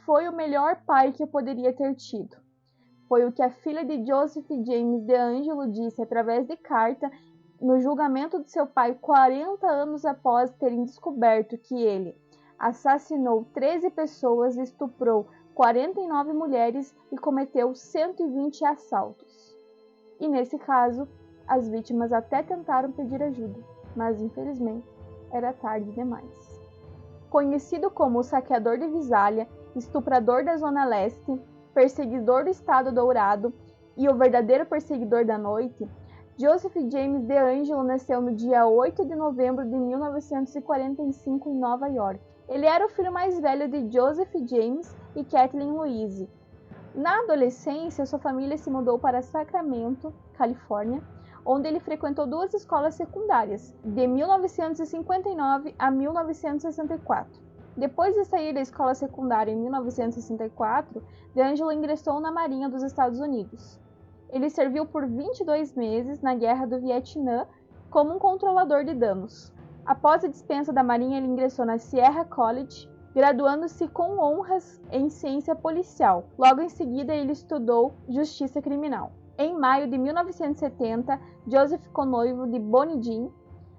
foi o melhor pai que eu poderia ter tido. Foi o que a filha de Joseph James DeAngelo disse através de carta no julgamento de seu pai 40 anos após terem descoberto que ele assassinou 13 pessoas, estuprou 49 mulheres e cometeu 120 assaltos. E nesse caso, as vítimas até tentaram pedir ajuda, mas infelizmente era tarde demais. Conhecido como o saqueador de Visália, estuprador da Zona Leste, perseguidor do Estado Dourado e o verdadeiro perseguidor da noite, Joseph James DeAngelo nasceu no dia 8 de novembro de 1945 em Nova York. Ele era o filho mais velho de Joseph James e Kathleen Louise. Na adolescência, sua família se mudou para Sacramento, Califórnia, onde ele frequentou 2 escolas secundárias, de 1959 a 1964. Depois de sair da escola secundária em 1964, DeAngelo ingressou na Marinha dos Estados Unidos. Ele serviu por 22 meses na Guerra do Vietnã como um controlador de danos. Após a dispensa da Marinha, ele ingressou na Sierra College, graduando-se com honras em ciência policial. Logo em seguida, ele estudou justiça criminal. Em maio de 1970, Joseph ficou noivo de Bonnie Jean.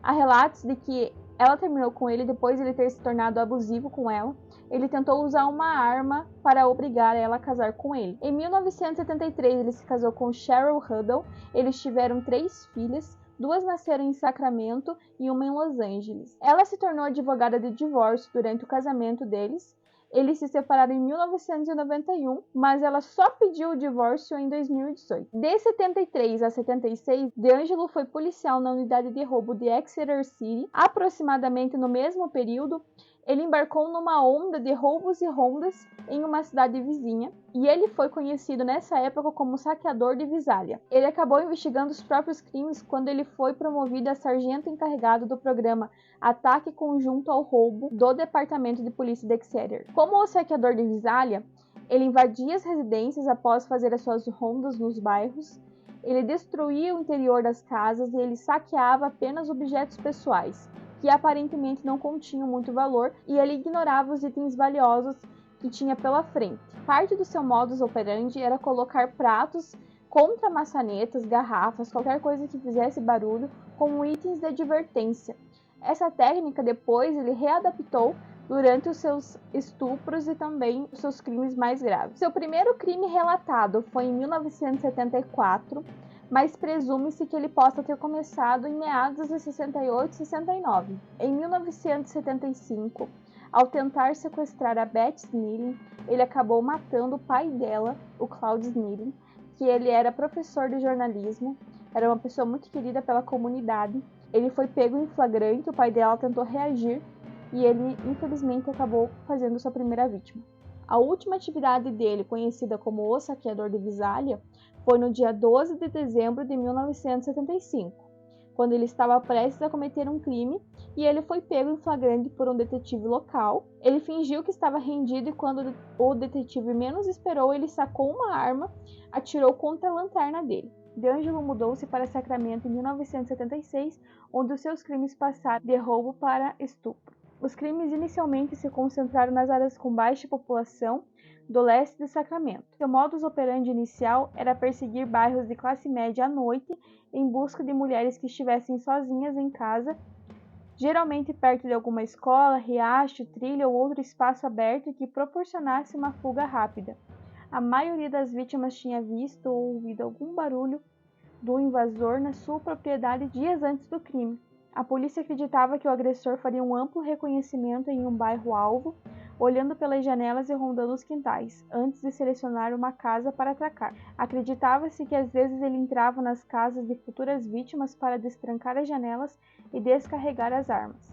Há relatos de que ela terminou com ele depois de ele ter se tornado abusivo com ela. Ele tentou usar uma arma para obrigar ela a casar com ele. Em 1973, ele se casou com Cheryl Huddle. Eles tiveram 3 filhas, 2 nasceram em Sacramento e uma em Los Angeles. Ela se tornou advogada de divórcio durante o casamento deles. Eles se separaram em 1991, mas ela só pediu o divórcio em 2018. De 73 a 76, DeAngelo foi policial na unidade de roubo de Exeter City. Aproximadamente no mesmo período, ele embarcou numa onda de roubos e rondas em uma cidade vizinha, e ele foi conhecido nessa época como saqueador de Visália. Ele acabou investigando os próprios crimes quando ele foi promovido a sargento encarregado do programa Ataque Conjunto ao Roubo do Departamento de Polícia de Exeter. Como o saqueador de Visália, ele invadia as residências após fazer as suas rondas nos bairros, ele destruía o interior das casas e ele saqueava apenas objetos pessoais, que aparentemente não continham muito valor, e ele ignorava os itens valiosos que tinha pela frente. Parte do seu modus operandi era colocar pratos contra maçanetas, garrafas, qualquer coisa que fizesse barulho, como itens de advertência. Essa técnica depois ele readaptou durante os seus estupros e também os seus crimes mais graves. Seu primeiro crime relatado foi em 1974, mas presume-se que ele possa ter começado em meados de 68 e 69. Em 1975, ao tentar sequestrar a Beth Snelling, ele acabou matando o pai dela, o Claude Snelling, que ele era professor de jornalismo, era uma pessoa muito querida pela comunidade. Ele foi pego em flagrante, o pai dela tentou reagir e ele, infelizmente, acabou fazendo sua primeira vítima. A última atividade dele, conhecida como o saqueador de Visália, foi no dia 12 de dezembro de 1975, quando ele estava prestes a cometer um crime e ele foi pego em flagrante por um detetive local. Ele fingiu que estava rendido e quando o detetive menos esperou, ele sacou uma arma, atirou contra a lanterna dele. DeAngelo mudou-se para Sacramento em 1976, onde os seus crimes passaram de roubo para estupro. Os crimes inicialmente se concentraram nas áreas com baixa população do leste de Sacramento. Seu modus operandi inicial era perseguir bairros de classe média à noite em busca de mulheres que estivessem sozinhas em casa, geralmente perto de alguma escola, riacho, trilha ou outro espaço aberto que proporcionasse uma fuga rápida. A maioria das vítimas tinha visto ou ouvido algum barulho do invasor na sua propriedade dias antes do crime. A polícia acreditava que o agressor faria um amplo reconhecimento em um bairro-alvo, olhando pelas janelas e rondando os quintais, antes de selecionar uma casa para atracar. Acreditava-se que às vezes ele entrava nas casas de futuras vítimas para destrancar as janelas e descarregar as armas.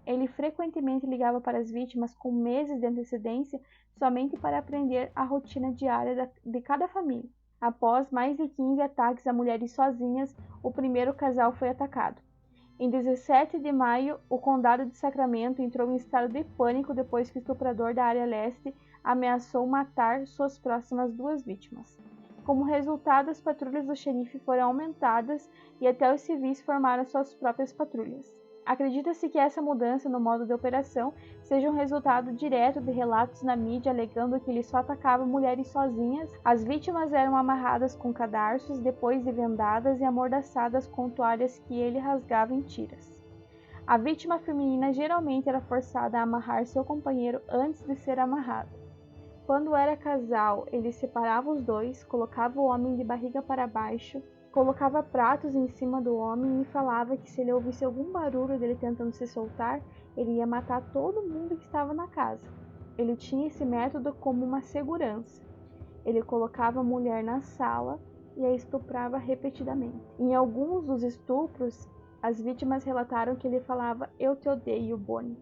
Ele frequentemente ligava para as vítimas com meses de antecedência somente para aprender a rotina diária de cada família. Após mais de 15 ataques a mulheres sozinhas, o primeiro casal foi atacado. Em 17 de maio, o condado de Sacramento entrou em estado de pânico depois que o estuprador da área leste ameaçou matar suas próximas 2 vítimas. Como resultado, as patrulhas do xerife foram aumentadas e até os civis formaram suas próprias patrulhas. Acredita-se que essa mudança no modo de operação seja um resultado direto de relatos na mídia alegando que ele só atacava mulheres sozinhas. As vítimas eram amarradas com cadarços, depois de vendadas e amordaçadas com toalhas que ele rasgava em tiras. A vítima feminina geralmente era forçada a amarrar seu companheiro antes de ser amarrada. Quando era casal, ele separava os dois, colocava o homem de barriga para baixo, colocava pratos em cima do homem e falava que se ele ouvisse algum barulho dele tentando se soltar, ele ia matar todo mundo que estava na casa. Ele tinha esse método como uma segurança. Ele colocava a mulher na sala e a estuprava repetidamente. Em alguns dos estupros, as vítimas relataram que ele falava "Eu te odeio, Bonnie".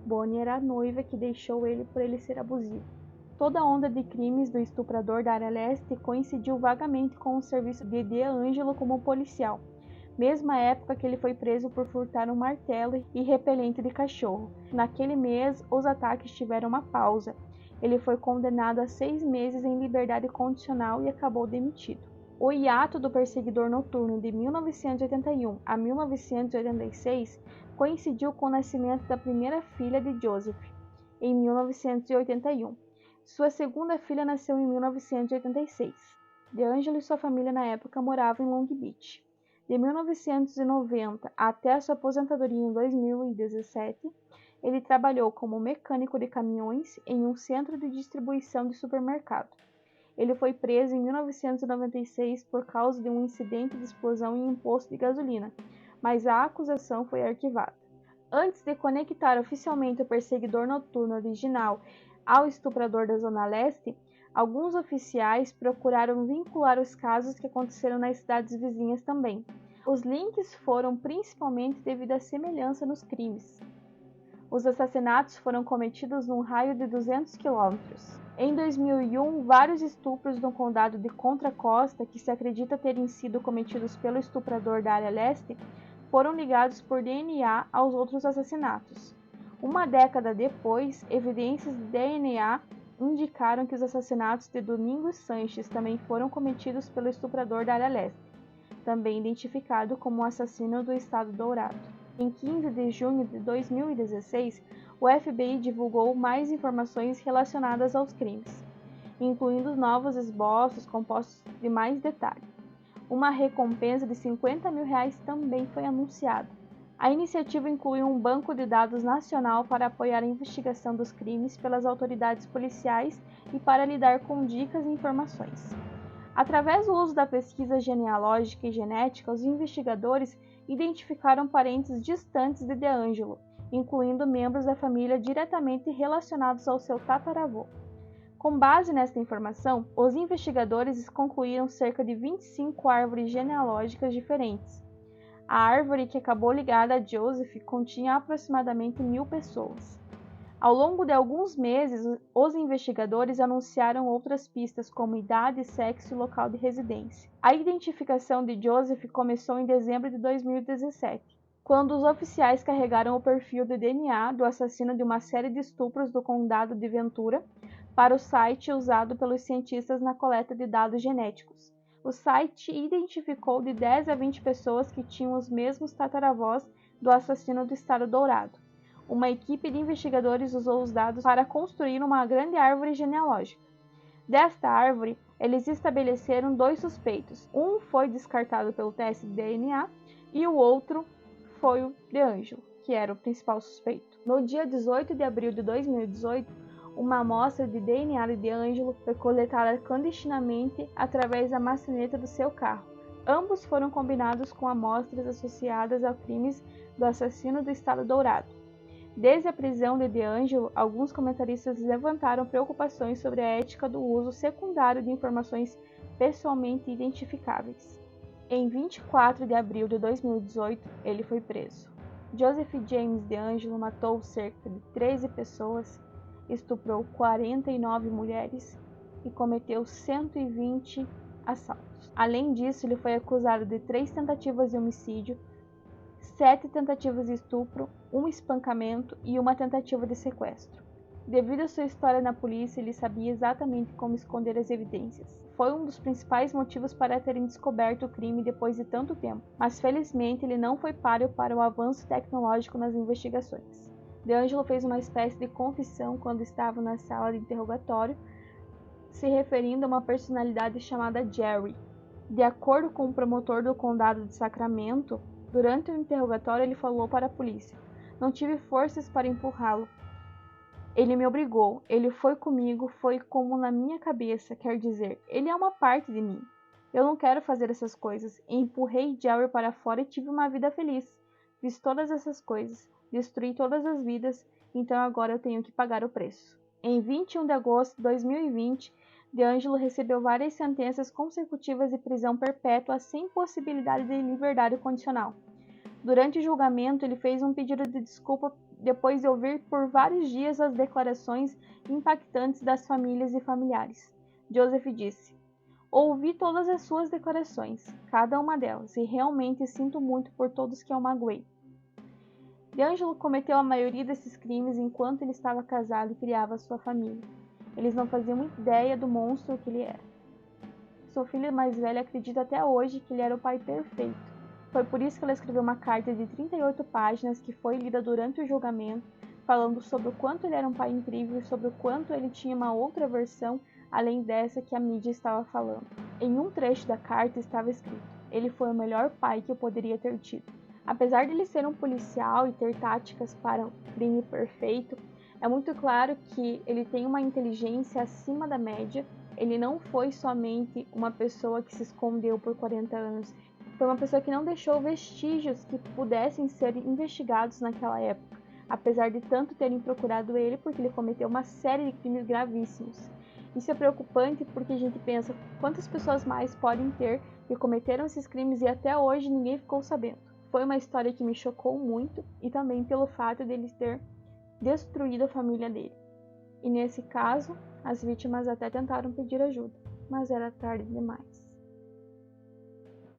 Bonnie era a noiva que deixou ele por ele ser abusivo. Toda a onda de crimes do estuprador da área leste coincidiu vagamente com o serviço de DeAngelo como policial, mesma época que ele foi preso por furtar um martelo e repelente de cachorro. Naquele mês, os ataques tiveram uma pausa. Ele foi condenado a 6 meses em liberdade condicional e acabou demitido. O hiato do perseguidor noturno de 1981 a 1986 coincidiu com o nascimento da primeira filha de Joseph, em 1981. Sua segunda filha nasceu em 1986. DeAngelo e sua família na época moravam em Long Beach. De 1990 até a sua aposentadoria em 2017, ele trabalhou como mecânico de caminhões em um centro de distribuição de supermercado. Ele foi preso em 1996 por causa de um incidente de explosão em um posto de gasolina, mas a acusação foi arquivada. Antes de conectar oficialmente o perseguidor noturno original ao estuprador da Zona Leste, alguns oficiais procuraram vincular os casos que aconteceram nas cidades vizinhas também. Os links foram principalmente devido à semelhança nos crimes. Os assassinatos foram cometidos num raio de 200 quilômetros. Em 2001, vários estupros no condado de Contra Costa, que se acredita terem sido cometidos pelo estuprador da área leste, foram ligados por DNA aos outros assassinatos. Uma década depois, evidências de DNA indicaram que os assassinatos de Domingos Sanches também foram cometidos pelo estuprador da área leste, também identificado como o assassino do Estado Dourado. Em 15 de junho de 2016, o FBI divulgou mais informações relacionadas aos crimes, incluindo novos esboços compostos de mais detalhes. Uma recompensa de R$50 mil também foi anunciada. A iniciativa inclui um banco de dados nacional para apoiar a investigação dos crimes pelas autoridades policiais e para lidar com dicas e informações. Através do uso da pesquisa genealógica e genética, os investigadores identificaram parentes distantes de DeAngelo, incluindo membros da família diretamente relacionados ao seu tataravô. Com base nesta informação, os investigadores concluíram cerca de 25 árvores genealógicas diferentes. A árvore que acabou ligada a Joseph continha aproximadamente 1.000 pessoas. Ao longo de alguns meses, os investigadores anunciaram outras pistas como idade, sexo e local de residência. A identificação de Joseph começou em dezembro de 2017, quando os oficiais carregaram o perfil de DNA do assassino de uma série de estupros do condado de Ventura para o site usado pelos cientistas na coleta de dados genéticos. O site identificou de 10 a 20 pessoas que tinham os mesmos tataravós do assassino do Estado Dourado. Uma equipe de investigadores usou os dados para construir uma grande árvore genealógica. Desta árvore, eles estabeleceram 2 suspeitos. Um foi descartado pelo teste de DNA e o outro foi o DeAngelo, que era o principal suspeito. No dia 18 de abril de 2018, uma amostra de DNA de DeAngelo foi coletada clandestinamente através da maçaneta do seu carro. Ambos foram combinados com amostras associadas a crimes do assassino do Estado Dourado. Desde a prisão de DeAngelo, alguns comentaristas levantaram preocupações sobre a ética do uso secundário de informações pessoalmente identificáveis. Em 24 de abril de 2018, ele foi preso. Joseph James DeAngelo matou cerca de 13 pessoas, estuprou 49 mulheres e cometeu 120 assaltos. Além disso, ele foi acusado de 3 tentativas de homicídio, 7 tentativas de estupro, um espancamento e uma tentativa de sequestro. Devido à sua história na polícia, ele sabia exatamente como esconder as evidências. Foi um dos principais motivos para terem descoberto o crime depois de tanto tempo, mas felizmente ele não foi páreo para o avanço tecnológico nas investigações. DeAngelo fez uma espécie de confissão quando estava na sala de interrogatório, se referindo a uma personalidade chamada Jerry. De acordo com o promotor do condado de Sacramento, durante o interrogatório ele falou para a polícia: "Não tive forças para empurrá-lo. Ele me obrigou, ele foi comigo, foi como na minha cabeça, quer dizer, ele é uma parte de mim. Eu não quero fazer essas coisas. Empurrei Jerry para fora e tive uma vida feliz. Fiz todas essas coisas, destruí todas as vidas, então agora eu tenho que pagar o preço." Em 21 de agosto de 2020, DeAngelo recebeu várias sentenças consecutivas de prisão perpétua sem possibilidade de liberdade condicional. Durante o julgamento, ele fez um pedido de desculpa depois de ouvir por vários dias as declarações impactantes das famílias e familiares. Joseph disse: "Ouvi todas as suas declarações, cada uma delas, e realmente sinto muito por todos que eu magoei." DeAngelo cometeu a maioria desses crimes enquanto ele estava casado e criava sua família. Eles não faziam ideia do monstro que ele era. Sua filha mais velha acredita até hoje que ele era o pai perfeito. Foi por isso que ela escreveu uma carta de 38 páginas que foi lida durante o julgamento, falando sobre o quanto ele era um pai incrível e sobre o quanto ele tinha uma outra versão além dessa que a mídia estava falando. Em um trecho da carta estava escrito: "Ele foi o melhor pai que eu poderia ter tido." Apesar de ele ser um policial e ter táticas para o crime perfeito, é muito claro que ele tem uma inteligência acima da média. Ele não foi somente uma pessoa que se escondeu por 40 anos. Foi uma pessoa que não deixou vestígios que pudessem ser investigados naquela época, apesar de tanto terem procurado ele, porque ele cometeu uma série de crimes gravíssimos. Isso é preocupante porque a gente pensa quantas pessoas mais podem ter que cometeram esses crimes e até hoje ninguém ficou sabendo. Foi uma história que me chocou muito, e também pelo fato dele ter destruído a família dele. E nesse caso, as vítimas até tentaram pedir ajuda, mas era tarde demais.